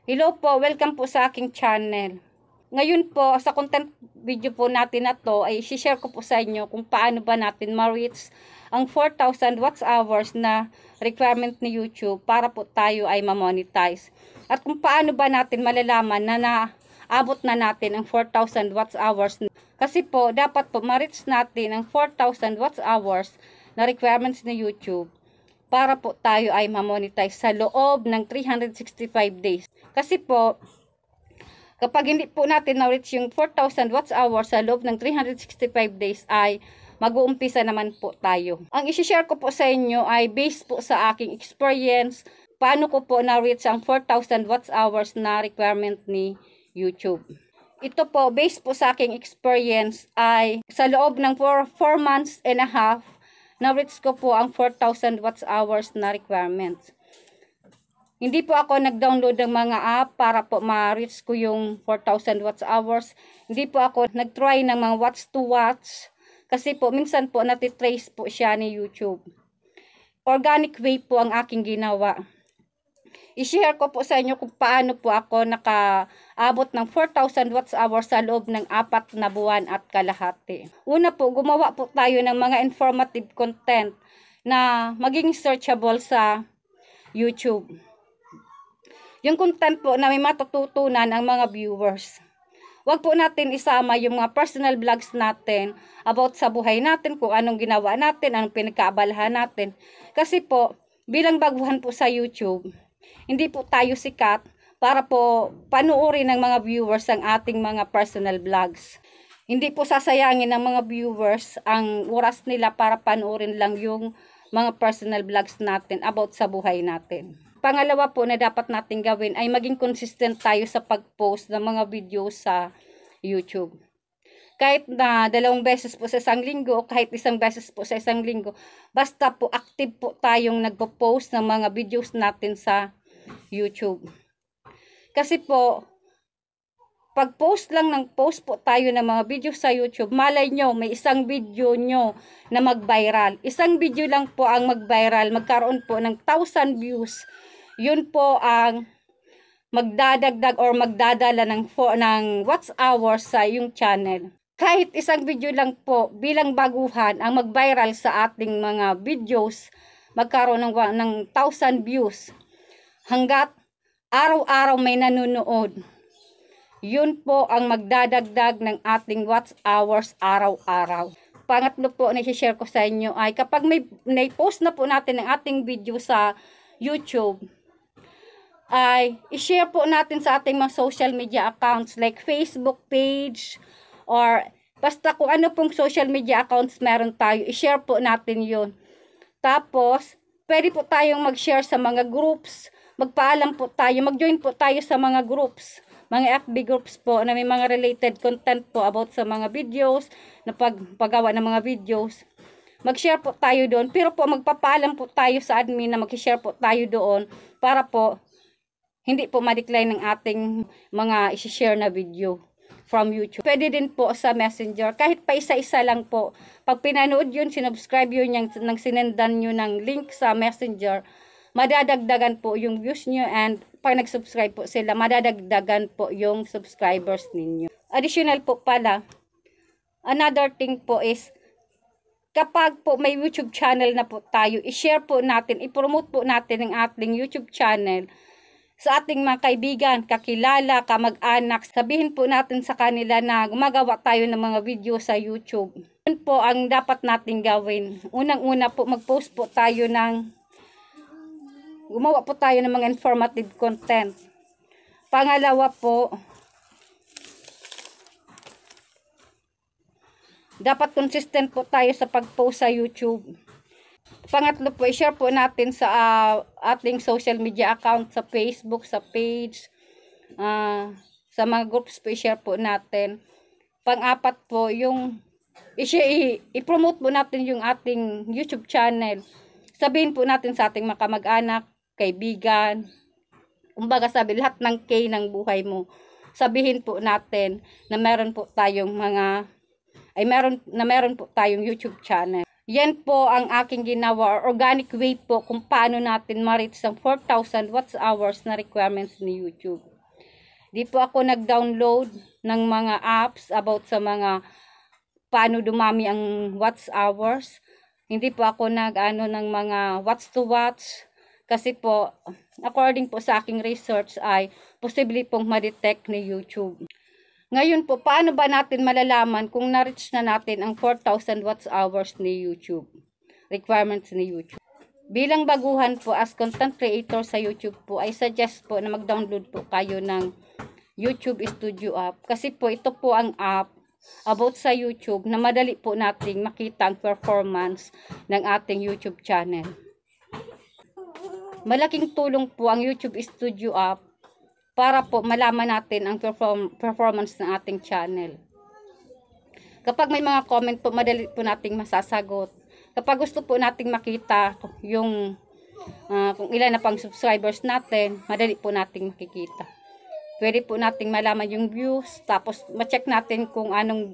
Hello po, welcome po sa aking channel. Ngayon po, sa content video po natin na to, ay share ko po sa inyo kung paano ba natin ma-reach ang 4,000 watts hours na requirement ni YouTube para po tayo ay ma-monetize. At kung paano ba natin malalaman na naabot na natin ang 4,000 watts hours. Kasi po, dapat po ma-reach natin ang 4,000 watts hours na requirements ni YouTube para po tayo ay ma-monetize sa loob ng 365 days. Kasi po, kapag hindi po natin na-reach yung 4,000 watts hours sa loob ng 365 days ay mag-uumpisa naman po tayo. Ang isi-share ko po sa inyo ay based po sa aking experience, paano ko po na-reach ang 4,000 watts hours na requirement ni YouTube. Ito po, based po sa aking experience ay sa loob ng 4 months and a half, na-reach ko po ang 4,000 watts hours na requirements. Hindi po ako nag-download ng mga app para po ma-reach ko yung 4,000 watts hours. Hindi po ako nag-try ng mga watts to watts. Kasi po, minsan po natitrace po siya ni YouTube. Organic way po ang aking ginawa. I-share ko po sa inyo kung paano po ako nakaabot ng 4,000 watts hours sa loob ng 4 na buwan at kalahati. Una po, gumawa po tayo ng mga informative content na maging searchable sa YouTube. Yung content po na may matututunan ang mga viewers. Huwag po natin isama yung mga personal vlogs natin about sa buhay natin, kung anong ginawa natin, anong pinagkaabalahan natin. Kasi po, bilang baguhan po sa YouTube, hindi po tayo sikat para po panuorin ng mga viewers ang ating mga personal vlogs. Hindi po sasayangin ng mga viewers ang oras nila para panuorin lang yung mga personal vlogs natin about sa buhay natin. Pangalawa po na dapat natin gawin ay maging consistent tayo sa pag-post ng mga video sa YouTube. Kahit na 2 beses po sa isang linggo o kahit 1 beses po sa isang linggo, basta po active po tayong nagpo-post ng mga videos natin sa YouTube. Kasi po, pag post lang ng post po tayo ng mga video sa YouTube, malay nyo, may isang video nyo na mag-viral. Isang video lang po ang mag-viral, magkaroon po ng 1,000 views. Yun po ang magdadagdag or magdadala ng watts hours sa yung channel. Kahit isang video lang po bilang baguhan ang mag-viral sa ating mga videos, magkaroon ng 1,000 views. Hanggat araw-araw may nanonood. Yun po ang magdadagdag ng ating watts hours araw-araw. Pangatlo po na i-share ko sa inyo ay kapag may post na po natin ang ating video sa YouTube, ay i-share po natin sa ating mga social media accounts like Facebook page or basta kung ano pong social media accounts meron tayo, i-share po natin yun. Tapos, pwede po tayong mag-share sa mga groups, magpaalam po tayo, mag-join po tayo sa mga groups, mga FB groups po na may mga related content po about sa mga videos, na paggawa ng mga videos. Mag-share po tayo doon, pero po magpapaalam po tayo sa admin na mag-share po tayo doon para po hindi po ma-decline ng ating mga i-share na video from YouTube. Pwede din po sa Messenger, kahit pa isa-isa lang po. Pag pinanood yun, sinubscribe yun, nang sinendan nyo ng link sa Messenger, madadagdagan po yung views nyo, and pag nag-subscribe po sila, madadagdagan po yung subscribers ninyo. Additional po pala, another thing po is, kapag po may YouTube channel na po tayo, i-share po natin, i-promote po natin ang ating YouTube channel sa ating mga kaibigan, kakilala, kamag-anak. Sabihin po natin sa kanila na gumagawa tayo ng mga video sa YouTube. Yun po ang dapat natin gawin. Unang-una po, mag-post po tayo gumawa po tayo ng mga informative content. Pangalawa po, dapat consistent po tayo sa pag-post sa YouTube. Pangatlo po, i-share po natin sa ating social media account, sa Facebook, sa page, sa mga groups po, i-share po natin. Pang-apat po, i-promote po natin yung ating YouTube channel. Sabihin po natin sa ating mga kamag-anak, kaibigan, kumbaga sabi, lahat ng K ng buhay mo. Sabihin po natin na meron po tayong meron po tayong YouTube channel. Yan po ang aking ginawa, organic way po kung paano natin ma-reach ang 4,000 watts hours na requirements ni YouTube. Di po ako nag-download ng mga apps about sa mga paano dumami ang watch hours. Hindi po ako nag-ano ng mga watch to watch. Kasi po, according po sa aking research ay posible pong ma-detect ni YouTube. Ngayon po, paano ba natin malalaman kung na-reach na natin ang 4,000 watch hours ni YouTube? Requirements ni YouTube. Bilang baguhan po as content creator sa YouTube po, ay suggest po na mag-download po kayo ng YouTube Studio app. Kasi po, ito po ang app about sa YouTube na madali po nating makita ang performance ng ating YouTube channel. Malaking tulong po ang YouTube Studio app para po malaman natin ang performance ng ating channel. Kapag may mga comment po, madali po nating masasagot. Kapag gusto po nating makita yung kung ilan na pang subscribers natin, madali po nating makikita. Pwede po nating malaman yung views, tapos ma-check natin kung anong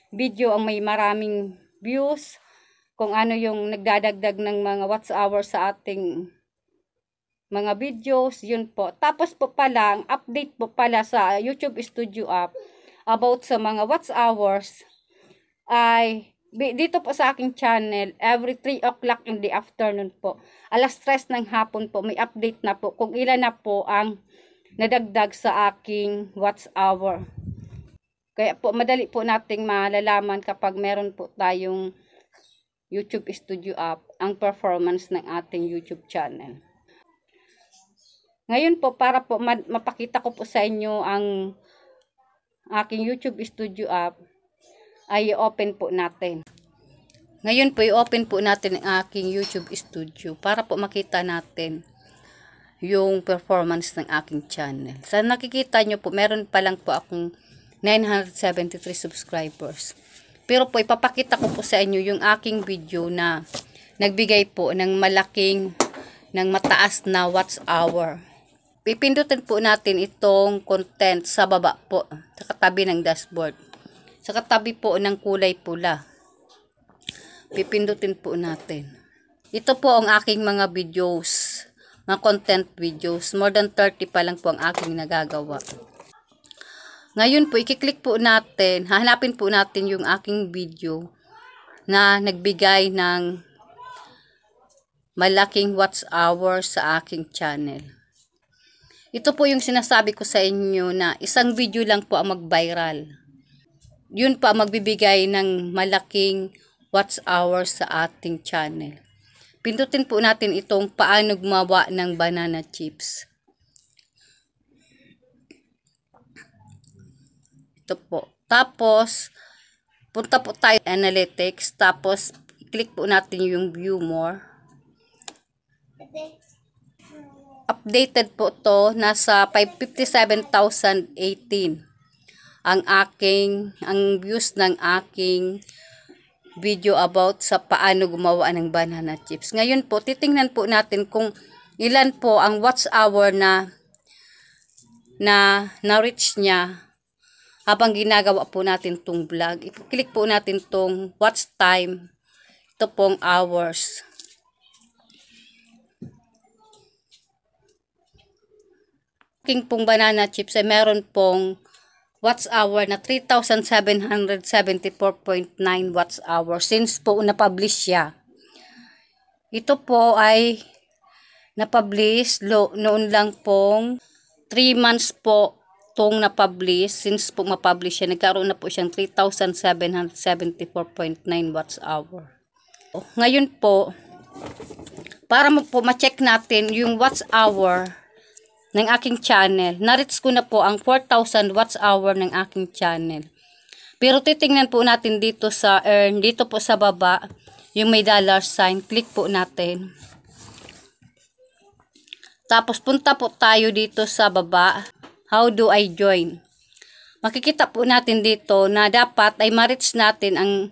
video ang may maraming views, kung ano yung nagdadagdag ng mga watch hours sa ating mga videos, yun po. Tapos po pala, ang update po pala sa YouTube Studio app about sa mga watch hours ay dito po sa aking channel, every 3 o'clock in the afternoon po. Alas 3 ng hapon po, may update na po kung ilan na po ang nadagdag sa aking watch hour. Kaya po, madali po nating malalaman kapag meron po tayong YouTube Studio app, ang performance ng ating YouTube channel. Ngayon po, para po mapakita ko po sa inyo ang aking YouTube Studio app, ay i-open po natin. Ngayon po, i-open po natin ang aking YouTube Studio para po makita natin yung performance ng aking channel. Sa nakikita nyo po, meron pa lang po akong 973 subscribers. Pero po, ipapakita ko po sa inyo yung aking video na nagbigay po ng mataas na watch hour. Pipindutin po natin itong content sa baba po, sa katabi ng dashboard. Sa katabi po ng kulay pula. Pipindutin po natin. Ito po ang aking mga videos, mga content videos. More than 30 pa lang po ang aking nagagawa. Ngayon po, i-click po natin, hahanapin po natin yung aking video na nagbigay ng malaking watch hours sa aking channel. Ito po yung sinasabi ko sa inyo na isang video lang po ang mag-viral. Yun pa magbibigay ng malaking watch hours sa ating channel. Pindutin po natin itong paano gumawa ng banana chips. Ito po. Tapos, punta po tayo analytics. Tapos, click po natin yung view more. Updated po to, nasa 557,018 ang views ng aking video about sa paano gumawa ng banana chips. Ngayon po, titingnan po natin kung ilan po ang watch hour na reach niya habang ginagawa po natin tong vlog. I-click po natin tong watch time. Ito pong hours. Aking pong banana chips ay meron pong watch hour na 3,774.9 watch hour since po na-publish siya. Ito po ay na-publish noon lang pong 3 months po itong na-publish. Since po ma-publish siya, nagkaroon na po siyang 3,774.9 watch hour. Ngayon po, para po ma-check natin yung watch hour ng aking channel. Na-reach ko na po ang 4,000 watch hour ng aking channel. Pero titingnan po natin dito sa earn, dito po sa baba, yung may dollar sign. Click po natin. Tapos punta po tayo dito sa baba. How do I join? Makikita po natin dito na dapat ay ma-reach natin ang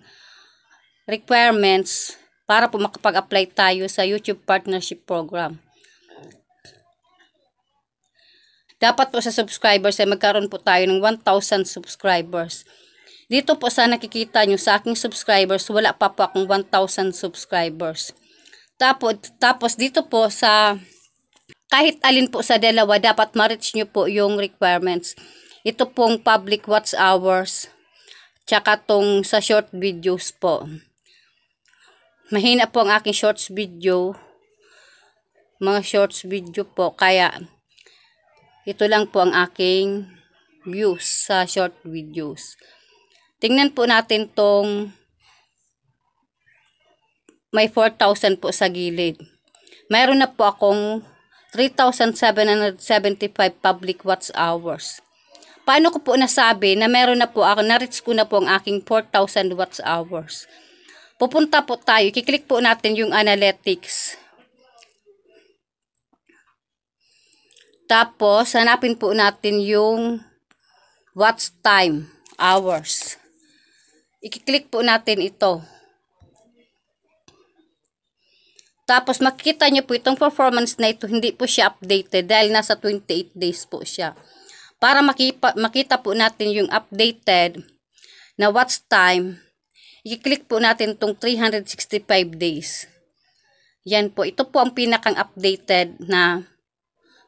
requirements para po makapag-apply tayo sa YouTube Partnership Program. Dapat po sa subscribers ay magkaroon po tayo ng 1,000 subscribers. Dito po sa nakikita nyo sa aking subscribers, wala pa po akong 1,000 subscribers. Tapos dito po sa kahit alin po sa dalawa, dapat ma-reach nyo po yung requirements. Ito pong public watch hours, tsaka tong sa short videos po. Mahina po ang aking shorts video, mga shorts video po, kaya ito lang po ang aking views sa short videos. Tingnan po natin tong may 4,000 po sa gilid. Mayroon na po akong 3,775 public watch hours. Paano ko po nasabi na meron na po ako, na-reach ko na po ang aking 4,000 watch hours? Pupunta po tayo, kiklik po natin yung analytics. Tapos, hanapin po natin yung watch time, hours. I-click po natin ito. Tapos, makikita nyo po itong performance na ito, hindi po siya updated dahil nasa 28 days po siya. Para makita po natin yung updated na watch time, i-click po natin itong 365 days. Yan po. Ito po ang pinakang updated na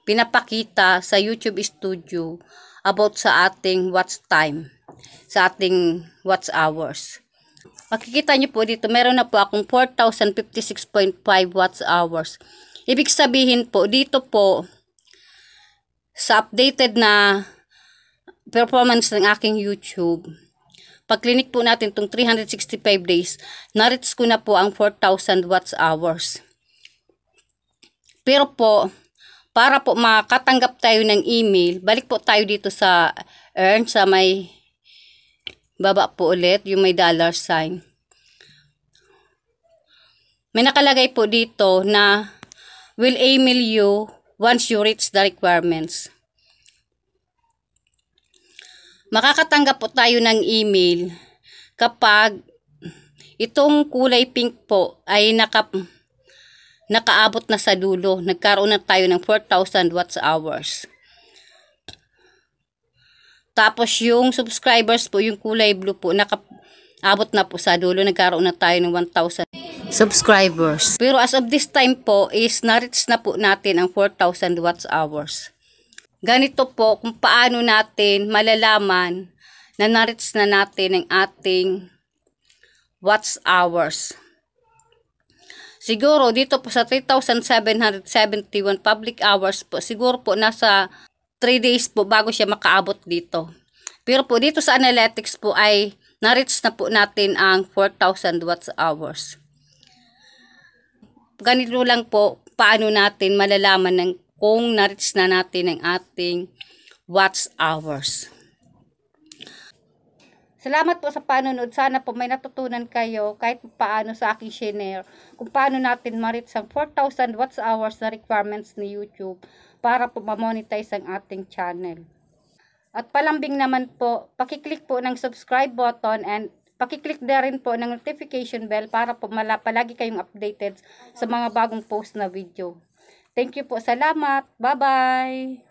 pinapakita sa YouTube Studio about sa ating watch time, sa ating watch hours. Makikita nyo po dito, meron na po akong 4,056.5 watch hours. Ibig sabihin po, dito po, sa updated na performance ng aking YouTube, pag click po natin itong 365 days, na-reach ko na po ang 4,000 watch hours. Pero po, para po makatanggap tayo ng email, balik po tayo dito sa earn, sa may baba po ulit, yung may $sign. May nakalagay po dito na will email you once you reach the requirements. Makakatanggap po tayo ng email kapag itong kulay pink po ay nakaabot na sa dulo. Nagkaroon na tayo ng 4,000 watch hours. Tapos yung subscribers po, yung kulay blue po, nakaabot na po sa dulo. Nagkaroon na tayo ng 1,000 subscribers. Pero as of this time po is na-reach na po natin ang 4,000 watch hours. Ganito po kung paano natin malalaman na na-reach na natin ang ating watch hours. Siguro dito po sa 3,771 public hours po, siguro po nasa 3 days po bago siya makaabot dito. Pero po dito sa analytics po ay na-reach na po natin ang 4,000 watch hours. Ganito lang po paano natin malalaman ng kung na-reach na natin ang ating watch hours. Salamat po sa panonood. Sana po may natutunan kayo kahit paano sa aking share kung paano natin ma-reach ang 4,000 watch hours na requirements ni YouTube para po ma-monetize ang ating channel. At palambing naman po, pakiclick po ng subscribe button and pakiclick na rin po ng notification bell para po palagi kayong updated sa mga bagong post na video. Thank you po. Salamat. Bye-bye.